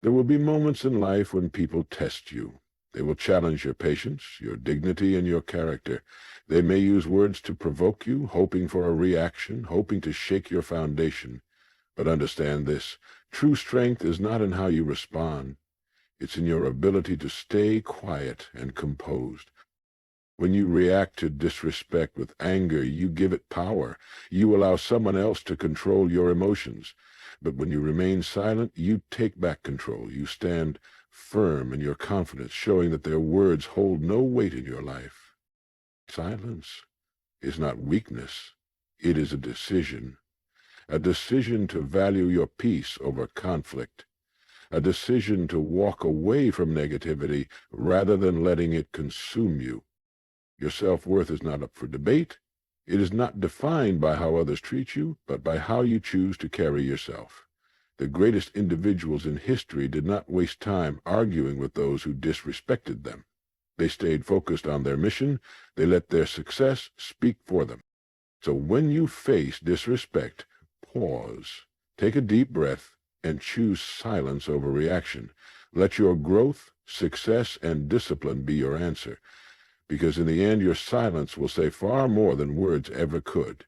There will be moments in life when people test you. They will challenge your patience, your dignity, and your character. They may use words to provoke you, hoping for a reaction, hoping to shake your foundation. But understand this, true strength is not in how you respond. It's in your ability to stay quiet and composed. When you react to disrespect with anger, you give it power. You allow someone else to control your emotions. But when you remain silent, you take back control. You stand firm in your confidence, showing that their words hold no weight in your life. Silence is not weakness. It is a decision to value your peace over conflict, a decision to walk away from negativity rather than letting it consume you. Your self-worth is not up for debate. It is not defined by how others treat you, but by how you choose to carry yourself. The greatest individuals in history did not waste time arguing with those who disrespected them. They stayed focused on their mission. They let their success speak for them. So when you face disrespect, pause, take a deep breath, and choose silence over reaction. Let your growth, success, and discipline be your answer, because in the end your silence will say far more than words ever could.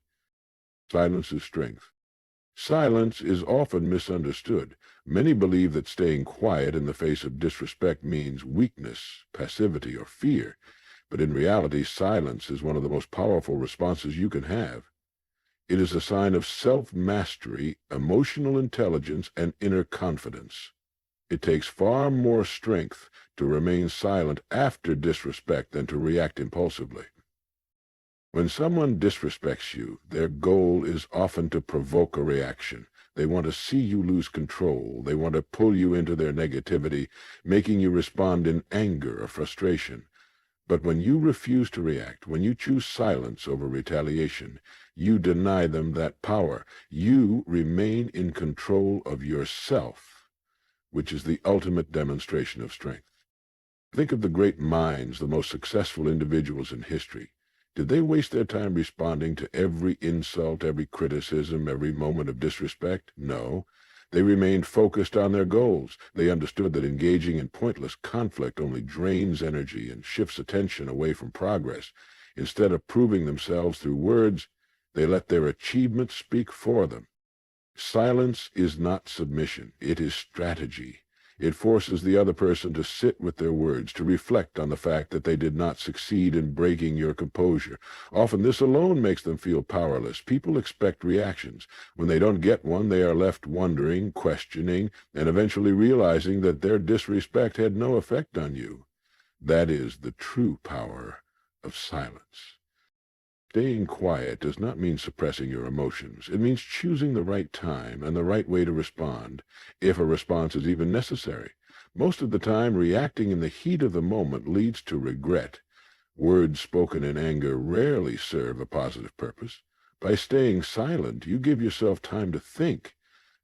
Silence is strength. Silence is often misunderstood. Many believe that staying quiet in the face of disrespect means weakness, passivity, or fear, but in reality, silence is one of the most powerful responses you can have. It is a sign of self-mastery, emotional intelligence, and inner confidence. It takes far more strength to remain silent after disrespect than to react impulsively. When someone disrespects you, their goal is often to provoke a reaction. They want to see you lose control. They want to pull you into their negativity, making you respond in anger or frustration. But when you refuse to react, when you choose silence over retaliation, you deny them that power. You remain in control of yourself, which is the ultimate demonstration of strength. Think of the great minds, the most successful individuals in history. Did they waste their time responding to every insult, every criticism, every moment of disrespect? No. They remained focused on their goals. They understood that engaging in pointless conflict only drains energy and shifts attention away from progress. Instead of proving themselves through words, they let their achievements speak for them. Silence is not submission. It is strategy. It forces the other person to sit with their words, to reflect on the fact that they did not succeed in breaking your composure. Often this alone makes them feel powerless. People expect reactions. When they don't get one, they are left wondering, questioning, and eventually realizing that their disrespect had no effect on you. That is the true power of silence. Staying quiet does not mean suppressing your emotions. It means choosing the right time and the right way to respond, if a response is even necessary. Most of the time, reacting in the heat of the moment leads to regret. Words spoken in anger rarely serve a positive purpose. By staying silent, you give yourself time to think,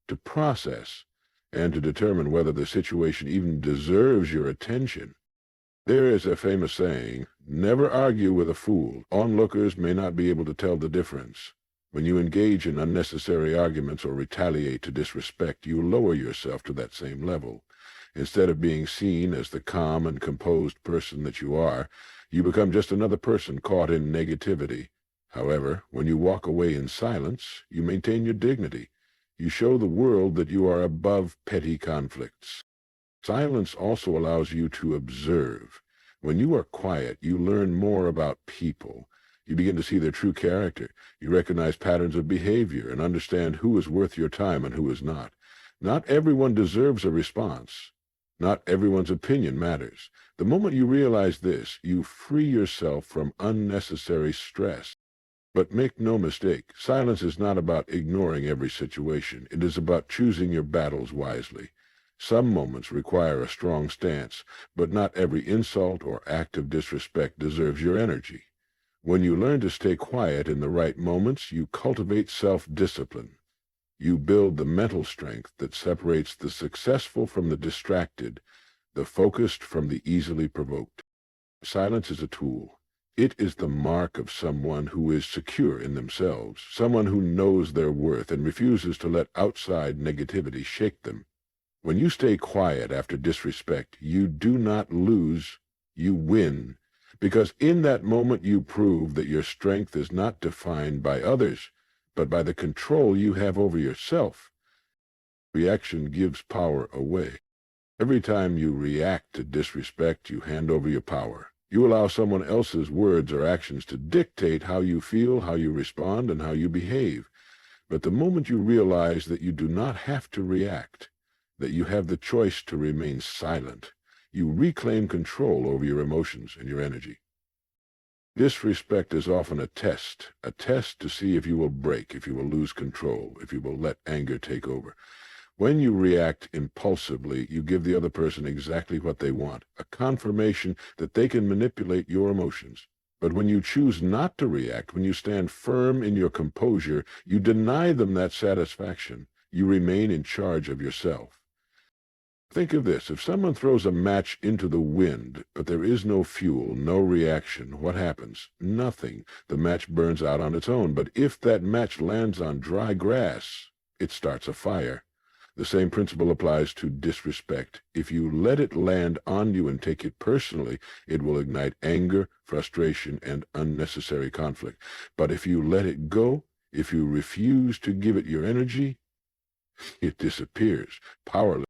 to process, and to determine whether the situation even deserves your attention. There is a famous saying, never argue with a fool. Onlookers may not be able to tell the difference. When you engage in unnecessary arguments or retaliate to disrespect, you lower yourself to that same level. Instead of being seen as the calm and composed person that you are, you become just another person caught in negativity. However, when you walk away in silence, you maintain your dignity. You show the world that you are above petty conflicts. Silence also allows you to observe. When you are quiet, you learn more about people. You begin to see their true character. You recognize patterns of behavior and understand who is worth your time and who is not. Not everyone deserves a response. Not everyone's opinion matters. The moment you realize this, you free yourself from unnecessary stress. But make no mistake, silence is not about ignoring every situation. It is about choosing your battles wisely. Some moments require a strong stance, but not every insult or act of disrespect deserves your energy. When you learn to stay quiet in the right moments, you cultivate self-discipline. You build the mental strength that separates the successful from the distracted, the focused from the easily provoked. Silence is a tool. It is the mark of someone who is secure in themselves, someone who knows their worth and refuses to let outside negativity shake them. When you stay quiet after disrespect, you do not lose, you win. Because in that moment you prove that your strength is not defined by others, but by the control you have over yourself. Reaction gives power away. Every time you react to disrespect, you hand over your power. You allow someone else's words or actions to dictate how you feel, how you respond, and how you behave. But the moment you realize that you do not have to react, that you have the choice to remain silent, you reclaim control over your emotions and your energy. Disrespect is often a test to see if you will break, if you will lose control, if you will let anger take over. When you react impulsively, you give the other person exactly what they want, a confirmation that they can manipulate your emotions. But when you choose not to react, when you stand firm in your composure, you deny them that satisfaction. You remain in charge of yourself. Think of this. If someone throws a match into the wind, but there is no fuel, no reaction, what happens? Nothing. The match burns out on its own. But if that match lands on dry grass, it starts a fire. The same principle applies to disrespect. If you let it land on you and take it personally, it will ignite anger, frustration, and unnecessary conflict. But if you let it go, if you refuse to give it your energy, it disappears, powerless.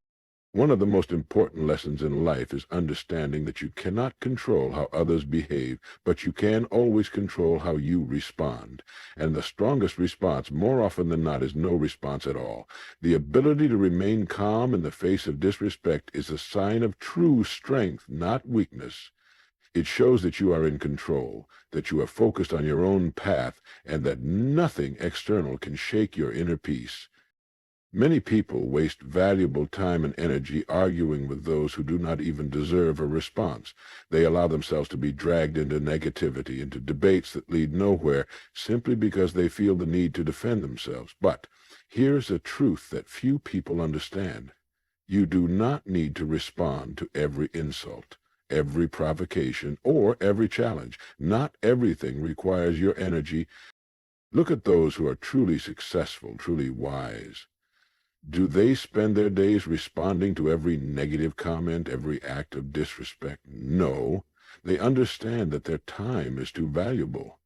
One of the most important lessons in life is understanding that you cannot control how others behave, but you can always control how you respond. And the strongest response, more often than not, is no response at all. The ability to remain calm in the face of disrespect is a sign of true strength, not weakness. It shows that you are in control, that you are focused on your own path, and that nothing external can shake your inner peace. Many people waste valuable time and energy arguing with those who do not even deserve a response. They allow themselves to be dragged into negativity, into debates that lead nowhere, simply because they feel the need to defend themselves. But here's a truth that few people understand. You do not need to respond to every insult, every provocation, or every challenge. Not everything requires your energy. Look at those who are truly successful, truly wise. Do they spend their days responding to every negative comment, every act of disrespect? No. They understand that their time is too valuable.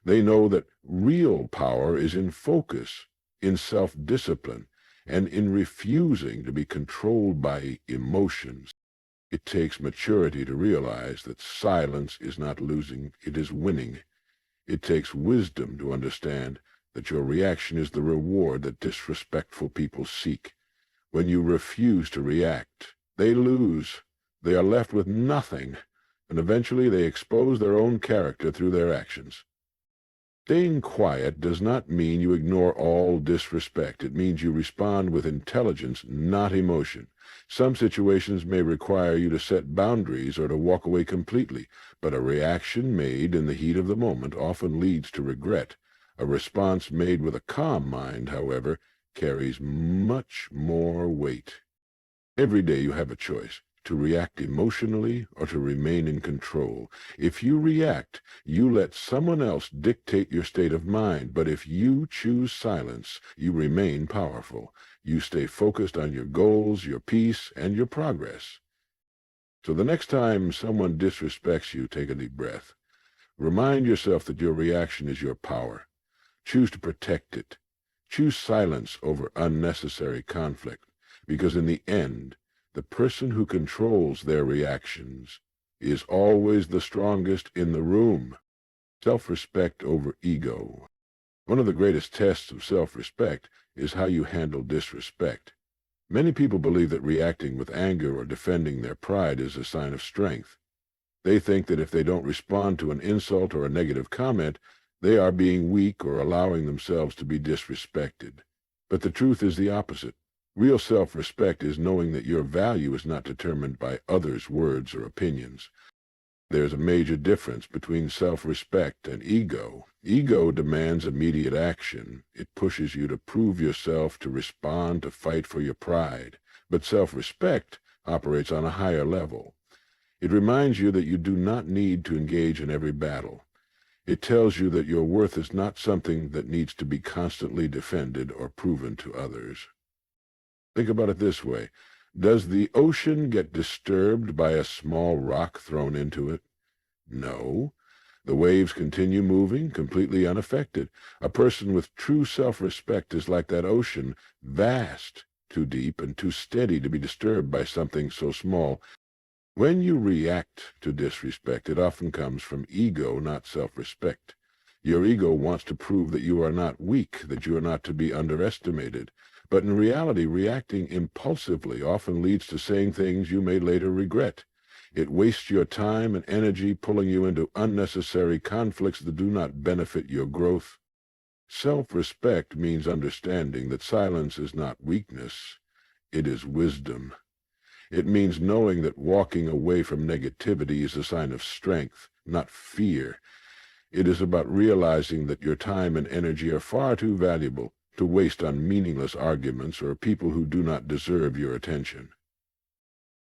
They know that real power is in focus, in self-discipline, and in refusing to be controlled by emotions. It takes maturity to realize that silence is not losing, it is winning. It takes wisdom to understand that your reaction is the reward that disrespectful people seek. When you refuse to react, they lose. They are left with nothing, and eventually they expose their own character through their actions. Staying quiet does not mean you ignore all disrespect. It means you respond with intelligence, not emotion. Some situations may require you to set boundaries or to walk away completely, but a reaction made in the heat of the moment often leads to regret. A response made with a calm mind, however, carries much more weight. Every day you have a choice, to react emotionally or to remain in control. If you react, you let someone else dictate your state of mind, but if you choose silence, you remain powerful. You stay focused on your goals, your peace, and your progress. So the next time someone disrespects you, take a deep breath. Remind yourself that your reaction is your power. Choose to protect it. Choose silence over unnecessary conflict, because in the end, the person who controls their reactions is always the strongest in the room. Self-respect over ego. One of the greatest tests of self-respect is how you handle disrespect. Many people believe that reacting with anger or defending their pride is a sign of strength. They think that if they don't respond to an insult or a negative comment, they are being weak or allowing themselves to be disrespected. But the truth is the opposite. Real self-respect is knowing that your value is not determined by others' words or opinions. There's a major difference between self-respect and ego. Ego demands immediate action. It pushes you to prove yourself, to respond, to fight for your pride. But self-respect operates on a higher level. It reminds you that you do not need to engage in every battle. It tells you that your worth is not something that needs to be constantly defended or proven to others. Think about it this way. Does the ocean get disturbed by a small rock thrown into it? No. The waves continue moving, completely unaffected. A person with true self-respect is like that ocean, vast, too deep, and too steady to be disturbed by something so small. When you react to disrespect, it often comes from ego, not self-respect. Your ego wants to prove that you are not weak, that you are not to be underestimated. But in reality, reacting impulsively often leads to saying things you may later regret. It wastes your time and energy, pulling you into unnecessary conflicts that do not benefit your growth. Self-respect means understanding that silence is not weakness, it is wisdom. It means knowing that walking away from negativity is a sign of strength, not fear. It is about realizing that your time and energy are far too valuable to waste on meaningless arguments or people who do not deserve your attention.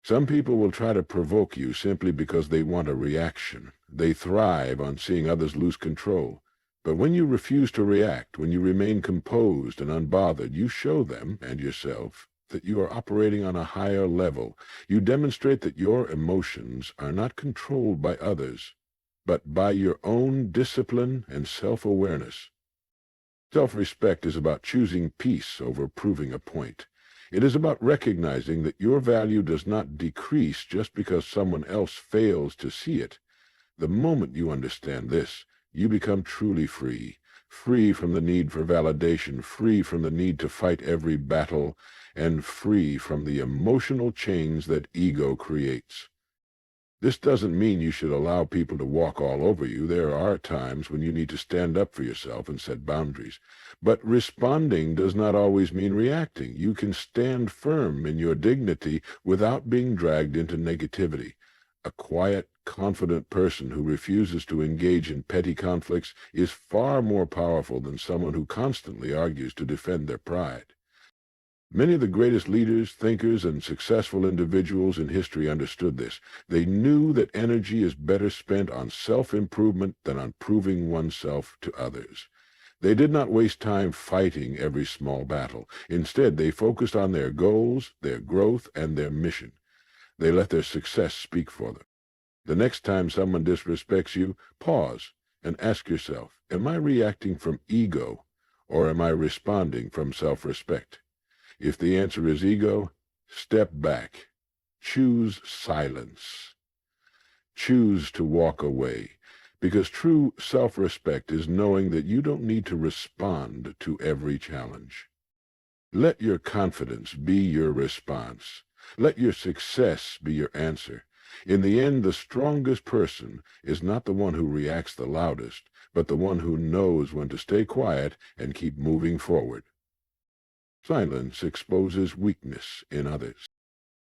Some people will try to provoke you simply because they want a reaction. They thrive on seeing others lose control. But when you refuse to react, when you remain composed and unbothered, you show them, and yourself, that you are operating on a higher level. You demonstrate that your emotions are not controlled by others, but by your own discipline and self-awareness. Self-respect is about choosing peace over proving a point. It is about recognizing that your value does not decrease just because someone else fails to see it. The moment you understand this, you become truly free, free from the need for validation, free from the need to fight every battle, and free from the emotional chains that ego creates. This doesn't mean you should allow people to walk all over you. There are times when you need to stand up for yourself and set boundaries. But responding does not always mean reacting. You can stand firm in your dignity without being dragged into negativity. A quiet, confident person who refuses to engage in petty conflicts is far more powerful than someone who constantly argues to defend their pride. Many of the greatest leaders, thinkers, and successful individuals in history understood this. They knew that energy is better spent on self-improvement than on proving oneself to others. They did not waste time fighting every small battle. Instead, they focused on their goals, their growth, and their mission. They let their success speak for them. The next time someone disrespects you, pause and ask yourself, am I reacting from ego, or am I responding from self-respect? If the answer is ego, step back. Choose silence. Choose to walk away, because true self-respect is knowing that you don't need to respond to every challenge. Let your confidence be your response. Let your success be your answer. In the end, the strongest person is not the one who reacts the loudest, but the one who knows when to stay quiet and keep moving forward. Silence exposes weakness in others.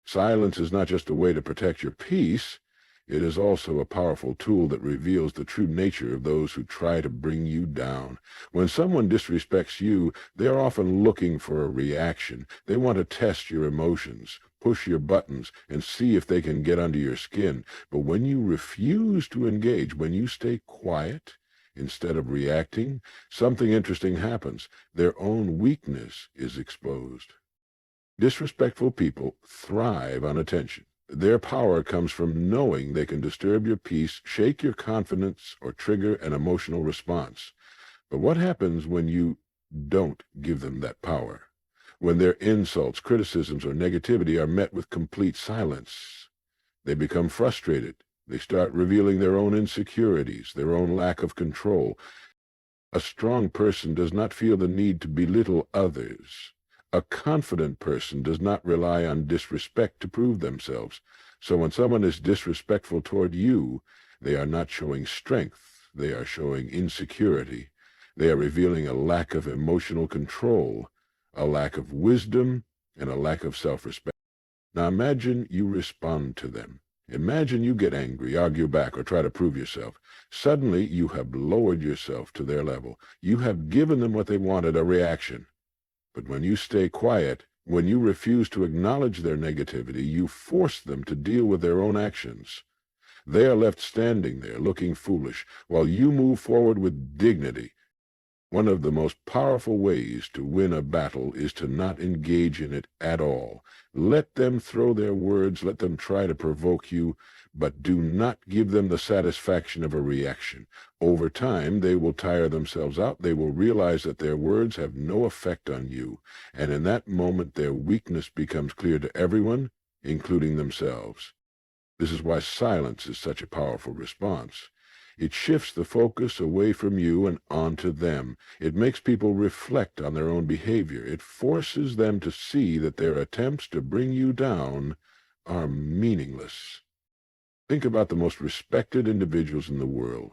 Silence is not just a way to protect your peace, it is also a powerful tool that reveals the true nature of those who try to bring you down. When someone disrespects you, they are often looking for a reaction. They want to test your emotions, push your buttons, and see if they can get under your skin. But when you refuse to engage, when you stay quiet, instead of reacting, something interesting happens. Their own weakness is exposed. Disrespectful people thrive on attention. Their power comes from knowing they can disturb your peace, shake your confidence, or trigger an emotional response. But what happens when you don't give them that power? When their insults, criticisms, or negativity are met with complete silence? They become frustrated. They start revealing their own insecurities, their own lack of control. A strong person does not feel the need to belittle others. A confident person does not rely on disrespect to prove themselves. So when someone is disrespectful toward you, they are not showing strength. They are showing insecurity. They are revealing a lack of emotional control, a lack of wisdom, and a lack of self-respect. Now imagine you respond to them. Imagine you get angry, argue back, or try to prove yourself. Suddenly, you have lowered yourself to their level. You have given them what they wanted, a reaction. But when you stay quiet, when you refuse to acknowledge their negativity, you force them to deal with their own actions. They are left standing there, looking foolish, while you move forward with dignity. One of the most powerful ways to win a battle is to not engage in it at all. Let them throw their words, let them try to provoke you, but do not give them the satisfaction of a reaction. Over time, they will tire themselves out. They will realize that their words have no effect on you, and in that moment their weakness becomes clear to everyone, including themselves. This is why silence is such a powerful response. It shifts the focus away from you and onto them. It makes people reflect on their own behavior. It forces them to see that their attempts to bring you down are meaningless. Think about the most respected individuals in the world,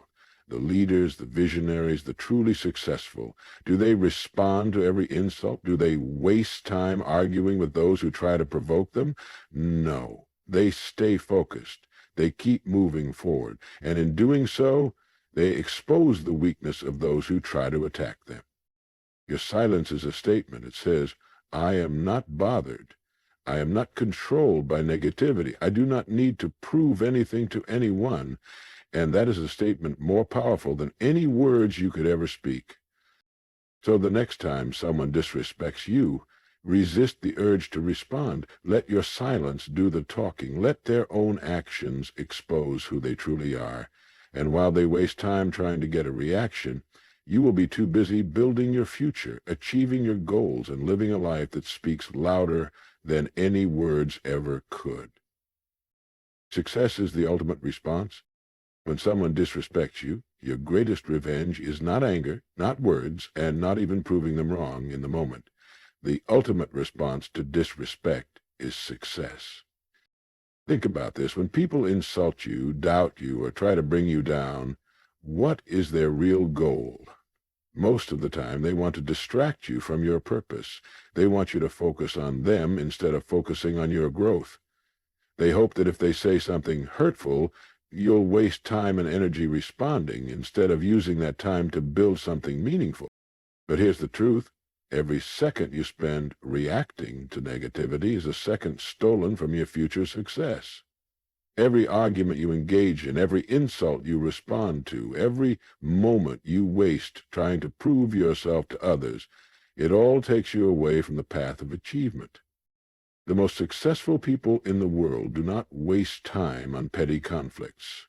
the leaders, the visionaries, the truly successful. Do they respond to every insult? Do they waste time arguing with those who try to provoke them? No. They stay focused. They keep moving forward, and in doing so, they expose the weakness of those who try to attack them. Your silence is a statement. It says, I am not bothered. I am not controlled by negativity. I do not need to prove anything to anyone, and that is a statement more powerful than any words you could ever speak. So the next time someone disrespects you, resist the urge to respond. Let your silence do the talking. Let their own actions expose who they truly are. And while they waste time trying to get a reaction, you will be too busy building your future, achieving your goals, and living a life that speaks louder than any words ever could. Success is the ultimate response. When someone disrespects you, your greatest revenge is not anger, not words, and not even proving them wrong in the moment. The ultimate response to disrespect is success. Think about this. When people insult you, doubt you, or try to bring you down, what is their real goal? Most of the time, they want to distract you from your purpose. They want you to focus on them instead of focusing on your growth. They hope that if they say something hurtful, you'll waste time and energy responding instead of using that time to build something meaningful. But here's the truth. Every second you spend reacting to negativity is a second stolen from your future success. Every argument you engage in, every insult you respond to, every moment you waste trying to prove yourself to others, it all takes you away from the path of achievement. The most successful people in the world do not waste time on petty conflicts.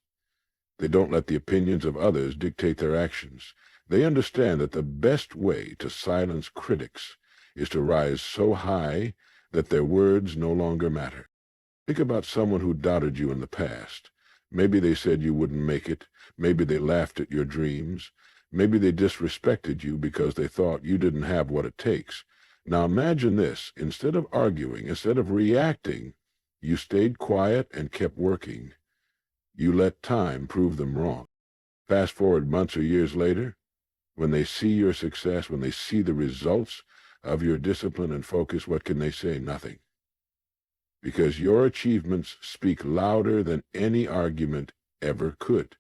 They don't let the opinions of others dictate their actions. They understand that the best way to silence critics is to rise so high that their words no longer matter. Think about someone who doubted you in the past. Maybe they said you wouldn't make it. Maybe they laughed at your dreams. Maybe they disrespected you because they thought you didn't have what it takes. Now imagine this. Instead of arguing, instead of reacting, you stayed quiet and kept working. You let time prove them wrong. Fast forward months or years later, when they see your success, when they see the results of your discipline and focus, what can they say? Nothing. Because your achievements speak louder than any argument ever could.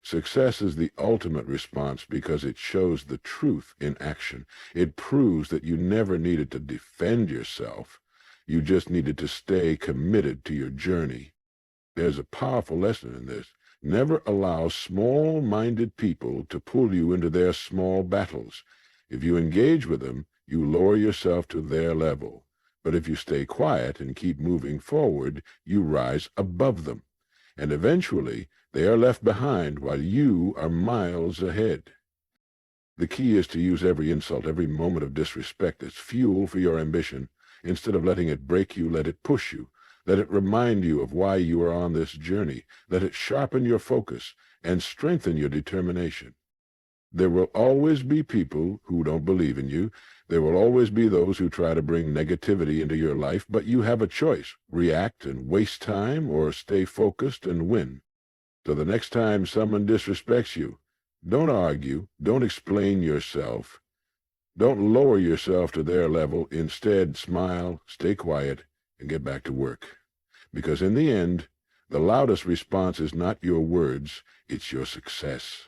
Success is the ultimate response because it shows the truth in action. It proves that you never needed to defend yourself. You just needed to stay committed to your journey. There's a powerful lesson in this. Never allow small-minded people to pull you into their small battles. If you engage with them, you lower yourself to their level. But if you stay quiet and keep moving forward, you rise above them. And eventually, they are left behind while you are miles ahead. The key is to use every insult, every moment of disrespect as fuel for your ambition. Instead of letting it break you, let it push you. Let it remind you of why you are on this journey. Let it sharpen your focus and strengthen your determination. There will always be people who don't believe in you. There will always be those who try to bring negativity into your life, but you have a choice. React and waste time, or stay focused and win. So the next time someone disrespects you, don't argue. Don't explain yourself. Don't lower yourself to their level. Instead, smile, stay quiet, and get back to work. Because in the end, the loudest response is not your words, it's your success.